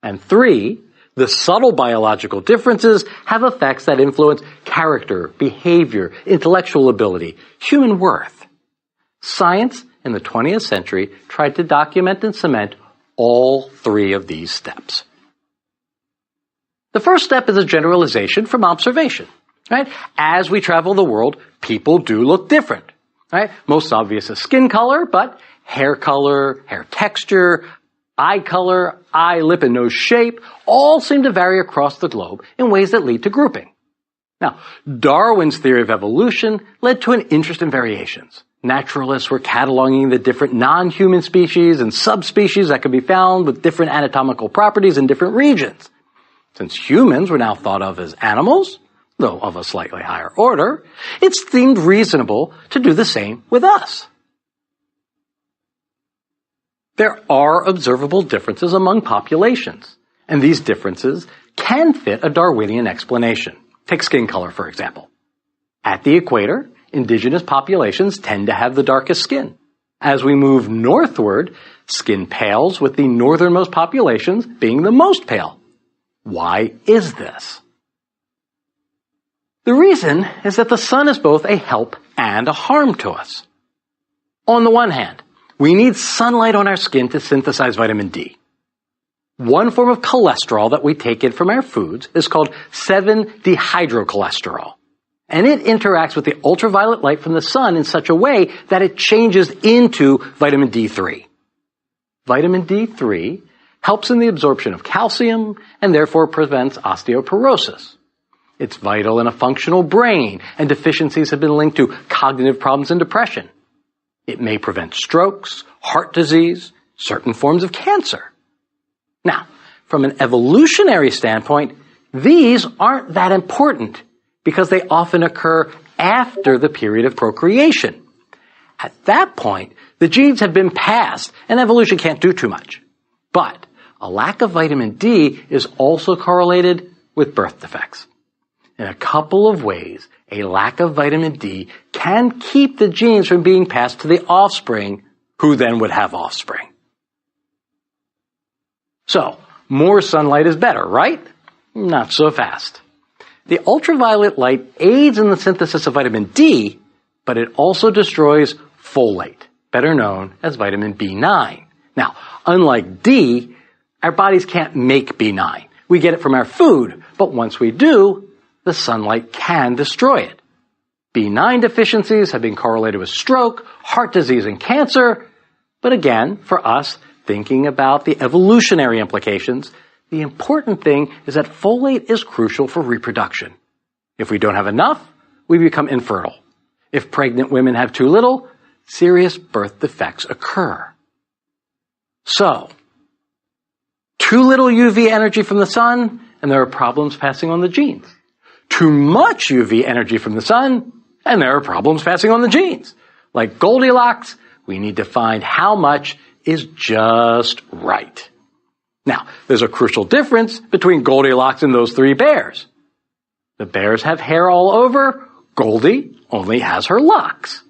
And 3, the subtle biological differences have effects that influence character, behavior, intellectual ability, human worth. Science in the 20th century tried to document and cement all 3 of these steps. The first step is a generalization from observation. Right? As we travel the world, people do look different. Right? Most obvious is skin color, but hair color, hair texture, eye color, eye, lip, and nose shape all seem to vary across the globe in ways that lead to grouping. Now, Darwin's theory of evolution led to an interest in variations. Naturalists were cataloging the different non-human species and subspecies that could be found with different anatomical properties in different regions. Since humans were now thought of as animals, though of a slightly higher order, it seemed reasonable to do the same with us. There are observable differences among populations, and these differences can fit a Darwinian explanation. Take skin color, for example. At the equator, indigenous populations tend to have the darkest skin. As we move northward, skin pales, with the northernmost populations being the most pale. Why is this? The reason is that the sun is both a help and a harm to us. On the one hand, we need sunlight on our skin to synthesize vitamin D. One form of cholesterol that we take in from our foods is called 7-dehydrocholesterol. And it interacts with the ultraviolet light from the sun in such a way that it changes into vitamin D3. Vitamin D3 helps in the absorption of calcium and therefore prevents osteoporosis. It's vital in a functional brain, and deficiencies have been linked to cognitive problems and depression. It may prevent strokes, heart disease, certain forms of cancer. Now, from an evolutionary standpoint, these aren't that important because they often occur after the period of procreation. At that point, the genes have been passed and evolution can't do too much. But a lack of vitamin D is also correlated with birth defects. In a couple of ways, a lack of vitamin D can keep the genes from being passed to the offspring, who then would have offspring. So, more sunlight is better, right? Not so fast. The ultraviolet light aids in the synthesis of vitamin D, but it also destroys folate, better known as vitamin B9. Now, unlike D, our bodies can't make B9. We get it from our food, but once we do, the sunlight can destroy it. B9 deficiencies have been correlated with stroke, heart disease, and cancer. But again, for us, thinking about the evolutionary implications, the important thing is that folate is crucial for reproduction. If we don't have enough, we become infertile. If pregnant women have too little, serious birth defects occur. So, too little UV energy from the sun, and there are problems passing on the genes. Too much UV energy from the sun, and there are problems passing on the genes. Like Goldilocks, we need to find how much is just right. Now, there's a crucial difference between Goldilocks and those 3 bears. The bears have hair all over, Goldie only has her locks.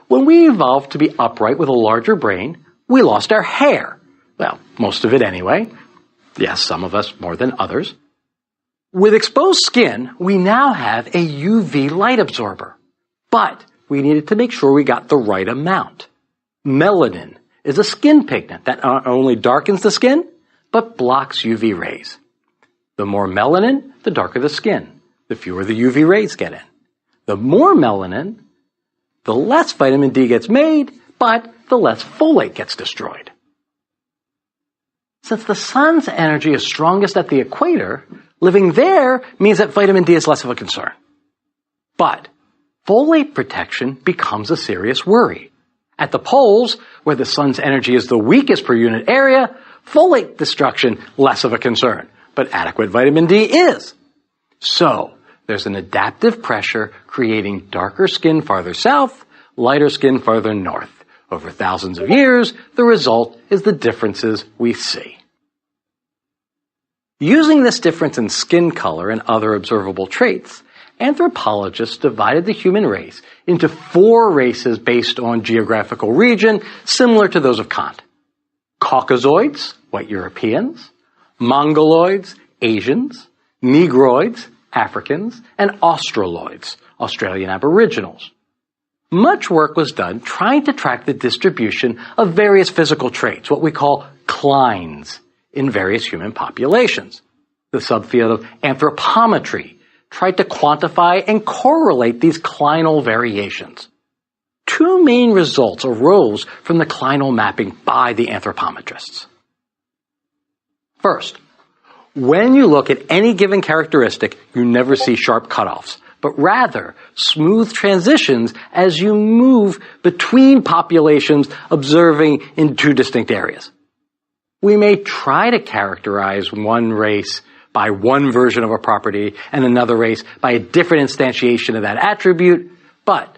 When we evolved to be upright with a larger brain, we lost our hair. Well, most of it anyway. Yes, some of us more than others. With exposed skin, we now have a UV light absorber, but we needed to make sure we got the right amount. Melanin is a skin pigment that not only darkens the skin, but blocks UV rays. The more melanin, the darker the skin, the fewer the UV rays get in. The more melanin, the less vitamin D gets made, but the less folate gets destroyed. Since the sun's energy is strongest at the equator, living there means that vitamin D is less of a concern. But folate protection becomes a serious worry. At the poles, where the sun's energy is the weakest per unit area, folate destruction less of a concern, but adequate vitamin D is. So, there's an adaptive pressure creating darker skin farther south, lighter skin farther north. Over thousands of years, the result is the differences we see. Using this difference in skin color and other observable traits, anthropologists divided the human race into 4 races based on geographical region, similar to those of Kant. Caucasoids, white Europeans, Mongoloids, Asians, Negroids, Africans, and Australoids, Australian Aboriginals. Much work was done trying to track the distribution of various physical traits, what we call clines, in various human populations. The subfield of anthropometry tried to quantify and correlate these clinal variations. Two main results arose from the clinal mapping by the anthropometrists. First, when you look at any given characteristic, you never see sharp cutoffs, but rather smooth transitions as you move between populations observing in two distinct areas. We may try to characterize one race by one version of a property and another race by a different instantiation of that attribute, but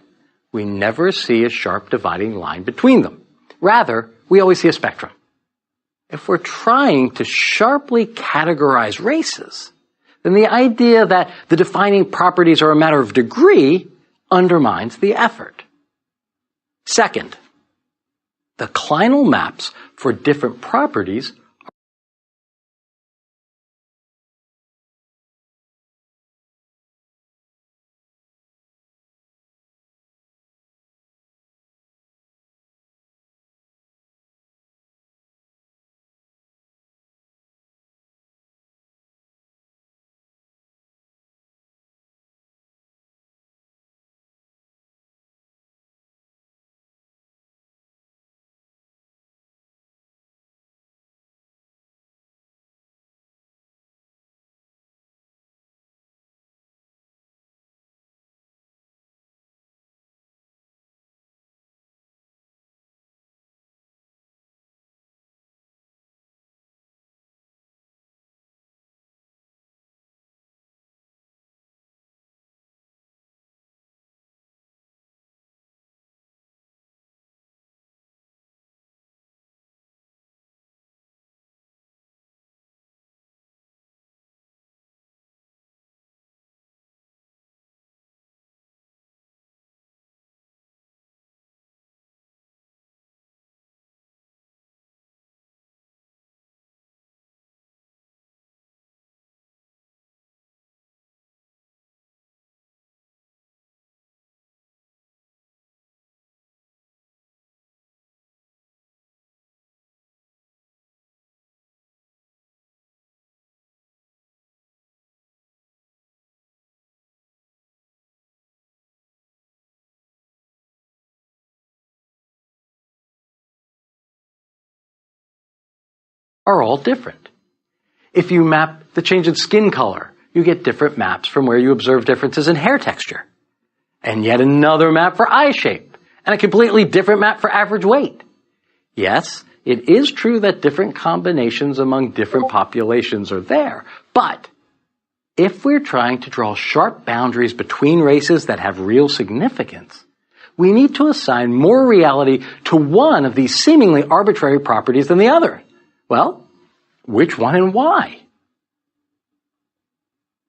we never see a sharp dividing line between them. Rather, we always see a spectrum. If we're trying to sharply categorize races, then the idea that the defining properties are a matter of degree undermines the effort. Second, the clinal maps for different properties are all different. If you map the change in skin color, you get different maps from where you observe differences in hair texture. And yet another map for eye shape, and a completely different map for average weight. Yes, it is true that different combinations among different populations are there, but if we're trying to draw sharp boundaries between races that have real significance, we need to assign more reality to one of these seemingly arbitrary properties than the other. Well, which one and why?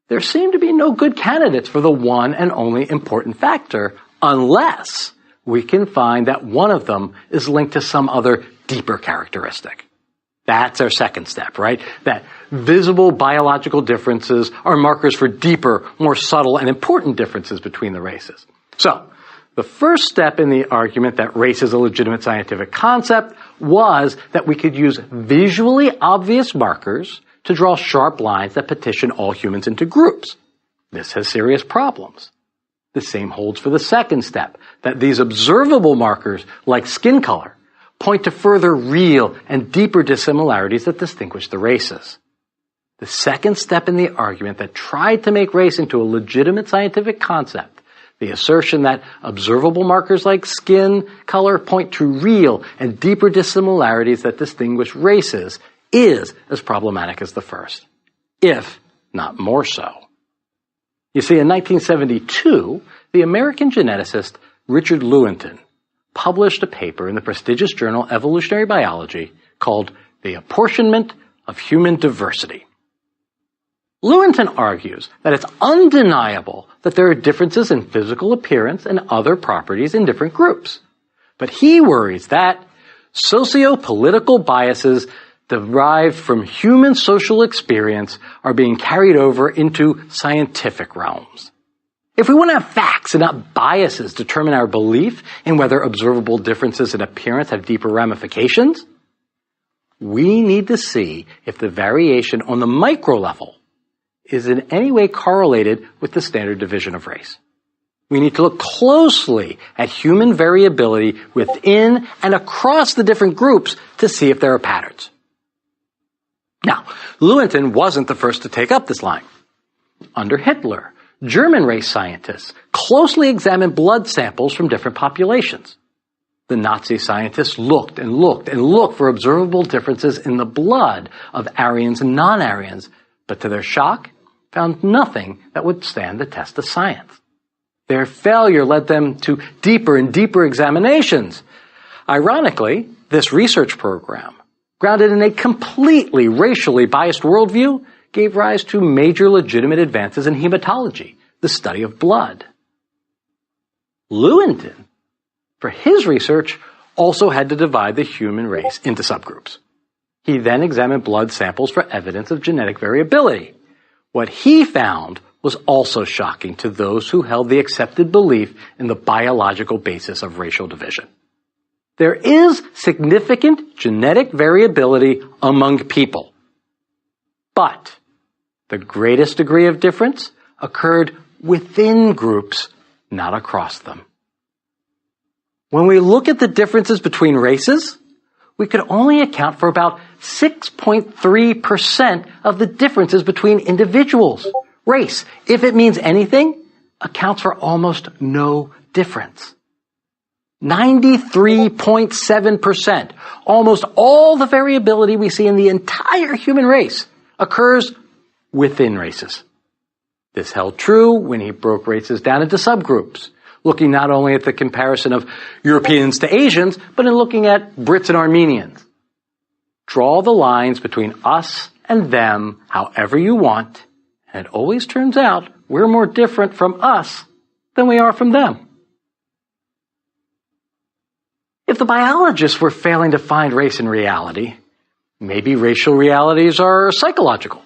There seem to be no good candidates for the one and only important factor unless we can find that one of them is linked to some other deeper characteristic. That's our second step, right? That visible biological differences are markers for deeper, more subtle, and important differences between the races. So, the first step in the argument that race is a legitimate scientific concept was that we could use visually obvious markers to draw sharp lines that partition all humans into groups. This has serious problems. The same holds for the second step, that these observable markers, like skin color, point to further real and deeper dissimilarities that distinguish the races. The second step in the argument that tried to make race into a legitimate scientific concept, the assertion that observable markers like skin color point to real and deeper dissimilarities that distinguish races, is as problematic as the first, if not more so. You see, in 1972, the American geneticist Richard Lewontin published a paper in the prestigious journal Evolutionary Biology called The Apportionment of Human Diversity. Lewontin argues that it's undeniable that there are differences in physical appearance and other properties in different groups. But he worries that socio-political biases derived from human social experience are being carried over into scientific realms. If we want to have facts and not biases determine our belief in whether observable differences in appearance have deeper ramifications, we need to see if the variation on the micro level is in any way correlated with the standard division of race. We need to look closely at human variability within and across the different groups to see if there are patterns. Now, Lewontin wasn't the first to take up this line. Under Hitler, German race scientists closely examined blood samples from different populations. The Nazi scientists looked and looked and looked for observable differences in the blood of Aryans and non-Aryans, but to their shock, found nothing that would stand the test of science. Their failure led them to deeper and deeper examinations. Ironically, this research program, grounded in a completely racially biased worldview, gave rise to major legitimate advances in hematology, the study of blood. Lewontin, for his research, also had to divide the human race into subgroups. He then examined blood samples for evidence of genetic variability. What he found was also shocking to those who held the accepted belief in the biological basis of racial division. There is significant genetic variability among people, but the greatest degree of difference occurred within groups, not across them. When we look at the differences between races, we could only account for about 6.3% of the differences between individuals. Race, if it means anything, accounts for almost no difference. 93.7%, almost all the variability we see in the entire human race, occurs within races. This held true when he broke races down into subgroups, looking not only at the comparison of Europeans to Asians, but in looking at Brits and Armenians. Draw the lines between us and them however you want, and it always turns out we're more different from us than we are from them. If the biologists were failing to find race in reality, maybe racial realities are psychological.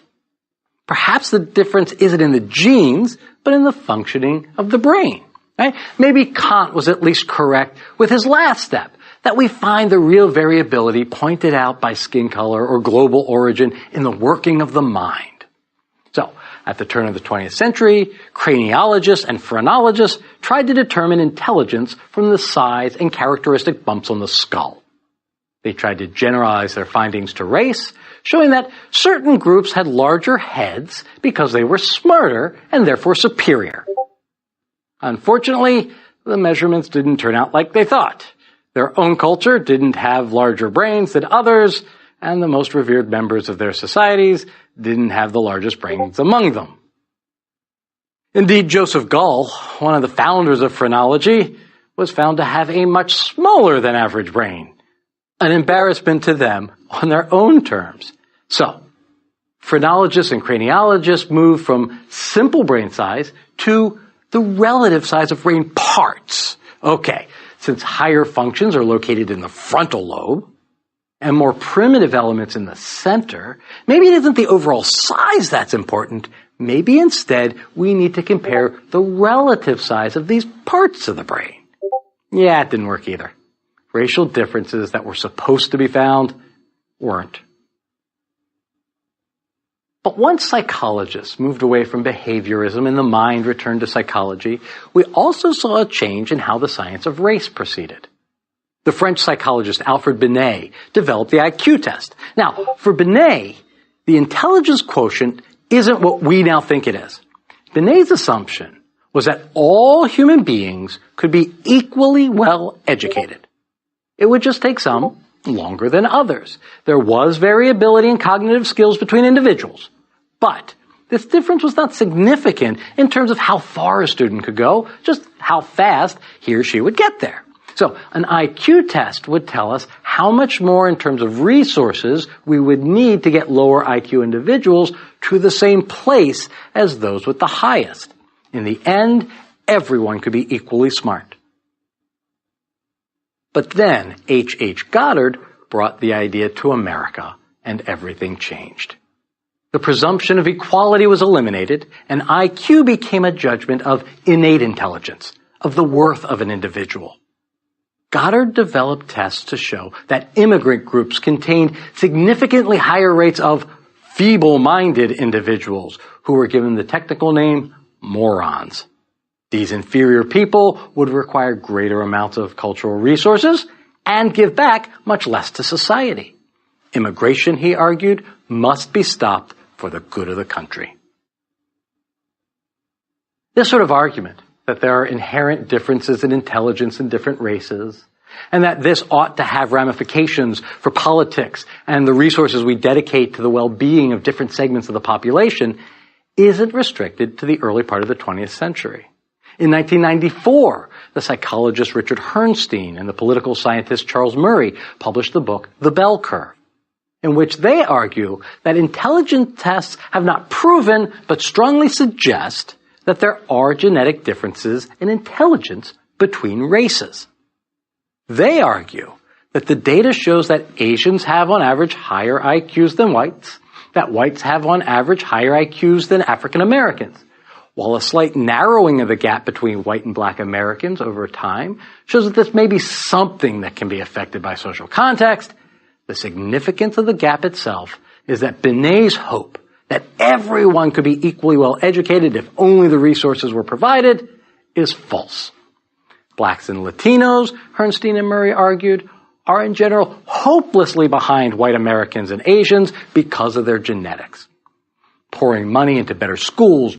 Perhaps the difference isn't in the genes, but in the functioning of the brain. Right? Maybe Kant was at least correct with his last step, that we find the real variability pointed out by skin color or global origin in the working of the mind. So, at the turn of the 20th century, craniologists and phrenologists tried to determine intelligence from the size and characteristic bumps on the skull. They tried to generalize their findings to race, showing that certain groups had larger heads because they were smarter and therefore superior. Unfortunately, the measurements didn't turn out like they thought. Their own culture didn't have larger brains than others, and the most revered members of their societies didn't have the largest brains among them. Indeed, Joseph Gall, one of the founders of phrenology, was found to have a much smaller than average brain, an embarrassment to them on their own terms. So, phrenologists and craniologists moved from simple brain size to the relative size of brain parts. Okay, since higher functions are located in the frontal lobe, and more primitive elements in the center, maybe it isn't the overall size that's important. Maybe instead we need to compare the relative size of these parts of the brain. Yeah, it didn't work either. Racial differences that were supposed to be found weren't. But once psychologists moved away from behaviorism and the mind returned to psychology, we also saw a change in how the science of race proceeded. The French psychologist Alfred Binet developed the IQ test. Now, for Binet, the intelligence quotient isn't what we now think it is. Binet's assumption was that all human beings could be equally well educated. It would just take some longer than others. There was variability in cognitive skills between individuals, but this difference was not significant in terms of how far a student could go, just how fast he or she would get there. So an IQ test would tell us how much more in terms of resources we would need to get lower IQ individuals to the same place as those with the highest. In the end, everyone could be equally smart. But then H.H. Goddard brought the idea to America and everything changed. The presumption of equality was eliminated, and IQ became a judgment of innate intelligence, of the worth of an individual. Goddard developed tests to show that immigrant groups contained significantly higher rates of feeble-minded individuals who were given the technical name morons. These inferior people would require greater amounts of cultural resources and give back much less to society. Immigration, he argued, must be stopped for the good of the country. This sort of argument, that there are inherent differences in intelligence in different races, and that this ought to have ramifications for politics and the resources we dedicate to the well-being of different segments of the population, isn't restricted to the early part of the 20th century. In 1994, the psychologist Richard Herrnstein and the political scientist Charles Murray published the book The Bell Curve, in which they argue that intelligence tests have not proven but strongly suggest that there are genetic differences in intelligence between races. They argue that the data shows that Asians have on average higher IQs than whites, that whites have on average higher IQs than African Americans, while a slight narrowing of the gap between white and black Americans over time shows that this may be something that can be affected by social context. The significance of the gap itself is that Binet's hope that everyone could be equally well educated if only the resources were provided is false. Blacks and Latinos, Herrnstein and Murray argued, are in general hopelessly behind white Americans and Asians because of their genetics. Pouring money into better schools,